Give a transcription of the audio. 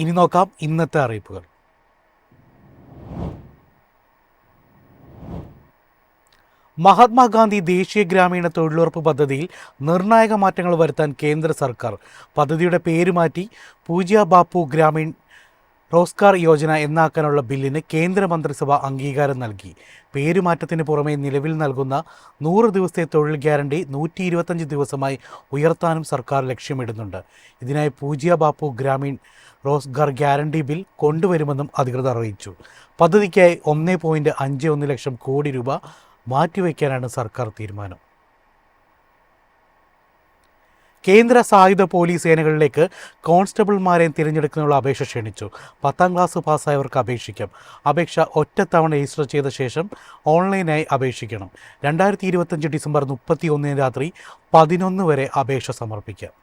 ഇനി നോക്കാം ഇന്നത്തെ അറിയിപ്പുകൾ. മഹാത്മാഗാന്ധി ദേശീയ ഗ്രാമീണ തൊഴിലുറപ്പ് പദ്ധതിയിൽ നിർണായക മാറ്റങ്ങൾ വരുത്താൻ കേന്ദ്ര സർക്കാർ. പദ്ധതിയുടെ പേര് മാറ്റി പൂജ്യ ബാപ്പു ഗ്രാമീൺ റോസ്ഗാർ യോജന എന്നാക്കാനുള്ള ബില്ലിന് കേന്ദ്ര മന്ത്രിസഭ അംഗീകാരം നൽകി. പേരുമാറ്റത്തിന് പുറമെ നിലവിൽ നൽകുന്ന 100 ദിവസത്തെ തൊഴിൽ ഗ്യാരണ്ടി 125 ദിവസമായി ഉയർത്താനും സർക്കാർ ലക്ഷ്യമിടുന്നുണ്ട്. ഇതിനായി പൂജ്യ ബാപ്പു ഗ്രാമീൺ റോസ്ഗാർ ഗ്യാരണ്ടി ബിൽ കൊണ്ടുവരുമെന്നും അധികൃതർ അറിയിച്ചു. പദ്ധതിക്കായി 1.51 ലക്ഷം കോടി രൂപ മാറ്റിവെക്കാനാണ് സർക്കാർ തീരുമാനം. കേന്ദ്ര സായുധ പോലീസ് സേനകളിലേക്ക് കോൺസ്റ്റബിൾമാരെ തിരഞ്ഞെടുക്കുന്നതിനുള്ള അപേക്ഷ ക്ഷണിച്ചു. 10ാം ക്ലാസ് പാസ്സായവർക്ക് അപേക്ഷിക്കാം. അപേക്ഷ ഒറ്റത്തവണ രജിസ്റ്റർ ചെയ്ത ശേഷം ഓൺലൈനായി അപേക്ഷിക്കണം. 2025 ഡിസംബർ 31 രാത്രി 11 വരെ അപേക്ഷ സമർപ്പിക്കാം.